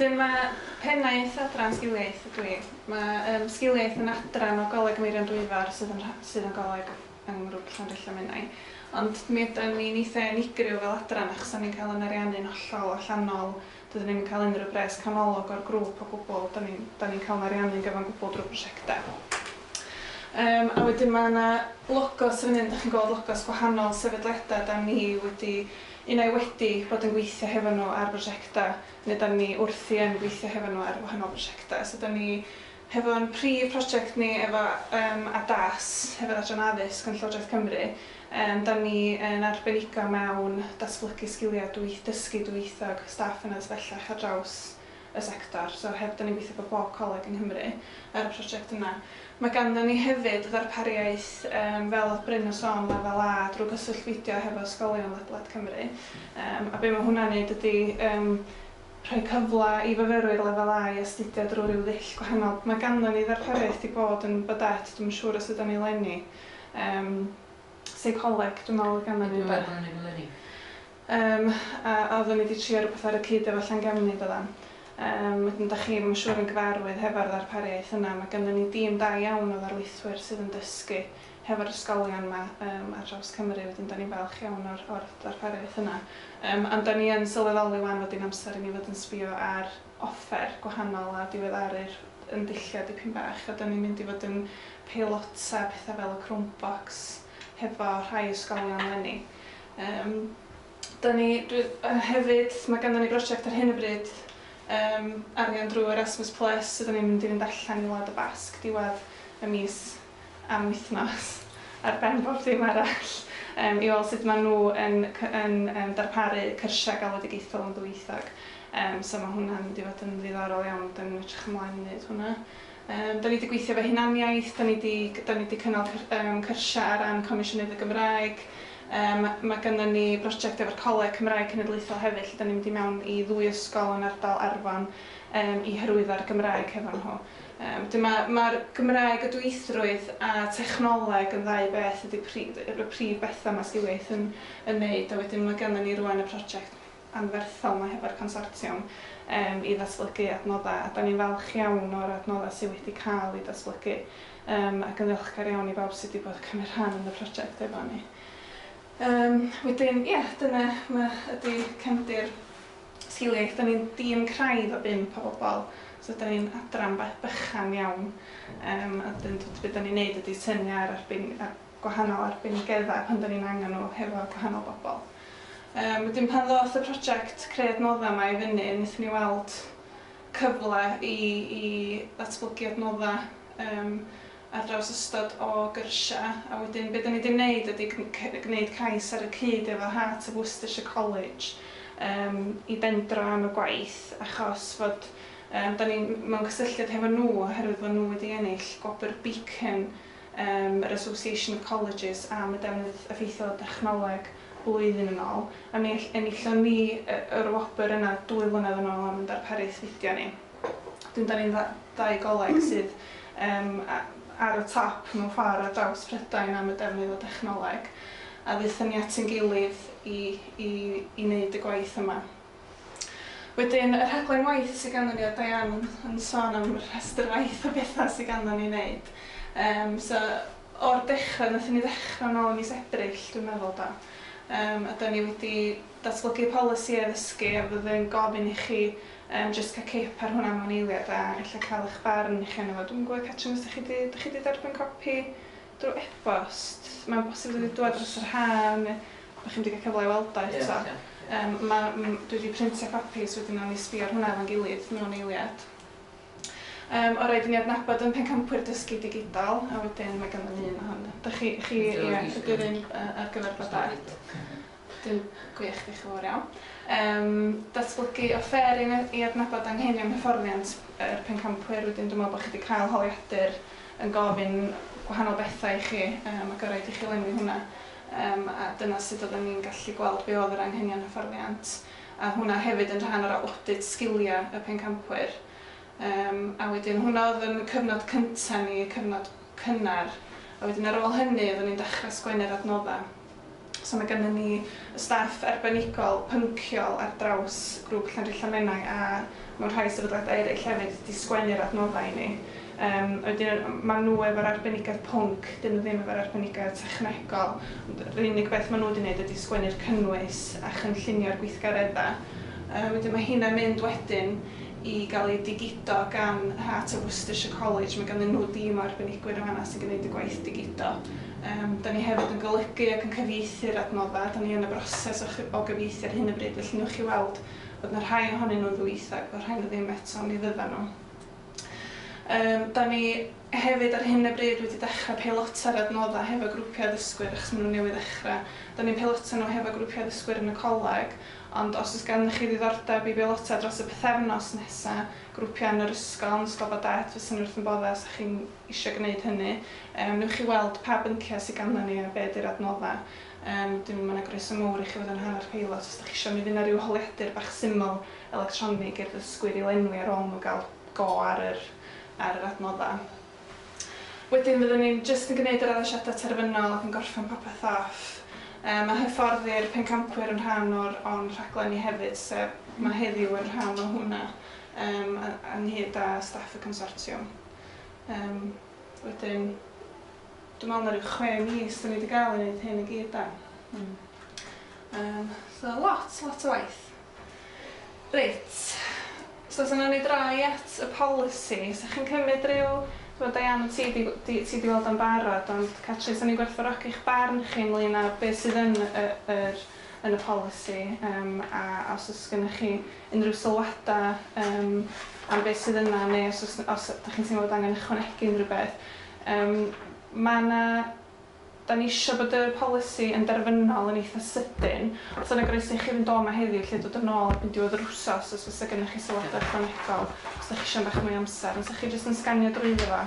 Wedyn mae pennaeth adran sgiliaeth ydw i. Mae sgiliaeth yn adran o Goleg Meirion Dwyfar sydd yn goleg yng Nghrwp Llanrilla Menai. Ond mi ydyn ni'n eitha unigryw fel adran achos da ni'n cael yn ariannu'n hollol allanol. Dydyn ni'n cael unrhyw bres canolog o'r grŵp o gwbl. Da ni'n cael yn ariannu'n gyfan gwbl drwy brosiectau. A wedyn mae yna logos yn mynd, chi'n gweld logos gwahanol sefydliadau da ni wedi unai wedi bod yn gweithio hefo nhw ar brosiectau neu da ni wrthi yn gweithio hefo nhw ar wahanol brosiectau. So da ni hefo'n prif prosiect ni efo ADAS, hefo Adran Addysg yn Llywodraeth Cymru. Da ni yn arbenigo mewn datblygu sgiliau dysgu dwyieithog staff yn ysbellach ar draws y sector. So da ni'n gweithio efo bob coleg yng Nghymru ar y prosiect yna. Mae ganddo ni hefyd ddarpariaeth fel oedd Bryn o sôn lefel A drwy gyswllt fideo hefo ysgolion ledled Cymru. A be mae hwnna'n neud ydy rhoi cyfle i fyfyrwyr lefel A i astudio drwy ryw ddull gwahanol. Mae ganddo ni ddarpariaeth i bod yn bydet, dwi'n siŵr os ydyn ni leni. Seicoleg, dwi'n meddwl ganddo ni. Dwi'n meddwl ni'n leni. A oeddwn ni wedi trio rhywbeth ar y cyd efo Llangemni doeddan. Wedyn da chi, mae'n siŵr yn gyfarwydd hefo'r ddarpariaeth yna. Mae ganddo ni dîm da iawn o ddarlithwyr sydd yn dysgu hefo'r ysgolion yma ar draws Cymru. Wedyn da ni'n falch iawn o'r ddarpariaeth yna. Ond da ni yn sylweddoli wan fod i'n amser i ni fod yn sbio ar offer gwahanol a diweddaru'r ymdilliad dipyn bach. A da ni'n mynd i fod yn peilota pethau fel y Chromebox hefo rhai ysgolion leni. Hefyd, mae ganddo ni brosiect ar hyn o bryd arian drwy Erasmus Plus, so da ni'n mynd i fynd allan i Wlad y Basg diwedd y mis am wythnos ar ben bob dim arall i weld sut maen nhw yn darparu cyrsiau galwadigaethol yn ddwyieithog. So mae hwnna'n mynd i fod yn ddiddorol iawn, da ni'n edrych ymlaen i wneud hwnna. Da ni wedi gweithio efo hunaniaeth, da ni wedi cynnal cyrsiau ar ran Comisiynydd y Gymraeg. Mae gynnon ni brosiect efo'r Coleg Cymraeg Cenedlaethol hefyd, lle da ni'n mynd i mewn i 2 ysgol yn ardal Arfon i hyrwyddo'r Gymraeg hefo nhw. Mae'r Gymraeg, y dwyieithrwydd a technoleg yn ddau beth ydy'r prif bethau mae sgiliaeth yn wneud. A wedyn mae gynnon ni rwan y prosiect anferthol yma hefo'r consortiwm i ddatblygu adnoddau. A da ni'n falch iawn o'r adnoddau sydd wedi cael ei datblygu ac yn ddiolchgar iawn i bawb sydd wedi bod yn cymryd rhan yn y prosiect efo ni. Wedyn, dyna ydy cefndir sgiliaeth. Da ni'n dîm craidd o 5 o bobl, so da ni'n adran bychan iawn. Be da ni'n neud ydy tynnu ar gwahanol arbenigeddau pan da ni'n angen nhw hefo gwahanol bobl. Wedyn pan ddoth y prosiect creu adnoddau yma i fyny, wnaethon ni weld cyfle i ddatblygu adnoddau ar draws ystod o gyrsiau, a wedyn be da ni wedi wneud ydy gwneud cais ar y cyd efo Heart of Worcestershire College i bendro am y gwaith, achos fod da ni mewn cysylltiad hefo nhw oherwydd fod nhw wedi ennill gwobr Beacon, yr Association of Colleges am y defnydd effeithiol o dechnoleg blwyddyn yn ôl. A mi enillon ni yr wobr yna 2 flynedd yn ôl am y darpariaeth fideo ni. Da ni'n 2 goleg sydd ar y top mewn ffordd ar draws Prydain am y defnydd o dechnoleg. A ddaethon ni at ein gilydd i wneud y gwaith yma. Wedyn, y rhaglen waith sydd ganddo ni o Diane yn sôn am rhestr waith o bethau sydd ganddo ni wneud. So, o'r dechrau, wnaethon ni ddechrau yn ôl yn mis Ebrill, dwi'n meddwl da. A da ni wedi datblygu polisi addysgu a fyddwn gofyn i chi jyst cael cip ar hwnna mewn eiliad a efallai cael eich barn i chi yna fo. Dwi'n gwybod Catrin, os ydych chi wedi derbyn copi drwy e-bost? Mae'n bosib wedi dod dros yr haf, neu bych chi'n wedi cael cyfle i weld o eto. Dwi wedi printio copis, wedyn nawn ni sbio ar hwnna efo'n gilydd mewn eiliad. O rhaid i ni adnabod yn pencampwyr dysgu digidol, a wedyn mae ganddo ni un o hwn. Dych chi ydy'r un ar gyfer bodad. Dwi'n gwych, diolch yn fawr iawn. Datblygu offer i adnabod anghenion hyfforddiant yr pencampwyr, wedyn dwi'n meddwl bod chi wedi cael holiadur yn gofyn gwahanol bethau i chi, ac o rhaid i chi lenwi hwnna. A dyna sut oedden ni'n gallu gweld be oedd yr anghenion hyfforddiant. A hwnna hefyd yn rhan o'r audit sgiliau y pencampwyr. A wedyn hwnna oedd yn cyfnod cyntaf ni, cyfnod cynnar. A wedyn ar ôl hynny, oedden ni'n dechrau sgwennu'r adnoddau. So a mae gennym ni staff arbenigol pynciol ar draws grŵp Llanrilla a mewn rhai sefydliadau eraill hefyd wedi sgwennu'r adnoddau ni. Wedyn maen nhw efo'r arbenigedd pwnc, dyn nhw ddim efo'r arbenigedd technegol. Yr unig beth maen nhw wedi gwneud ydy sgwennu'r cynnwys a chynllunio'r gweithgareddau. Wedyn mae hynna'n mynd wedyn i gael ei digido gan Heart of Worcestershire College. Mae ganddyn nhw dîm o arbenigwyr yma sy'n gwneud y gwaith digido. Da ni hefyd yn golygu ac yn cyfieithu'r adnoddau. Da ni yn y broses o gyfieithu ar hyn o bryd, felly nwch chi weld bod yna rhai ohonyn nhw'n ddwyieithog, bod rhai nhw ddim eto ni fyddan nhw. Da ni hefyd ar hyn o bryd wedi dechrau peilota'r adnoddau hefo grwpiau addysgwyr achos maen nhw'n newydd ddechrau. Da ni'n peilota nhw hefo grwpiau addysgwyr yn y coleg, ond os oes ganddoch chi ddiddordeb i beilota dros y bythefnos nesaf, grwpiau yn yr ysgol, yn ysgol Badet, fysa'n wrth yn boddau os chi'n eisiau gwneud hynny. Newch chi weld pa bynciau sydd ganddo ni a be ydy'r adnoddau. Dwi'n mynd yn groeso mawr i chi fod yn rhan o'r peilot os ydych chi eisiau mynd yna ryw holiadur bach syml electronig i'r ddysgwyr i lenwi ar ôl nhw gael go ar yr adnoddau. Wedyn fyddwn ni'n jyst yn gwneud yr addasiadau terfynol ac yn gorffen popeth off. Mae hyfforddi'r pencampwyr yn rhan o'r rhaglen ni hefyd, sef mae heddiw yn rhan o hwnna ynghyd â staff y consortiwm. Wedyn, dwi'n meddwl na ryw 6 mis da ni wedi gael i wneud hyn i gyd da. So lot o waith. Reit, so yna ni droi at y polisi. So chi'n cymryd ryw, Diana, ti di weld am barod, ond Catri, so ni'n gwerthfawrogi eich barn chi ynglyn â beth sydd yn y polisi, a os oes gennych chi unrhyw sylwadau am beth sydd yna, neu os ydych chi'n teimlo bod angen ychwanegu unrhyw beth. Da ni eisiau bod y polisi yn derfynol yn eitha sydyn, so yna groeso i chi fynd o yma heddiw lle dod yn ôl yn diwedd yr wsos os fysa gennych chi sylwadau ychwanegol, os ydych chi eisiau bach mwy amser, os ydych chi jyst yn sganio drwyddo fo.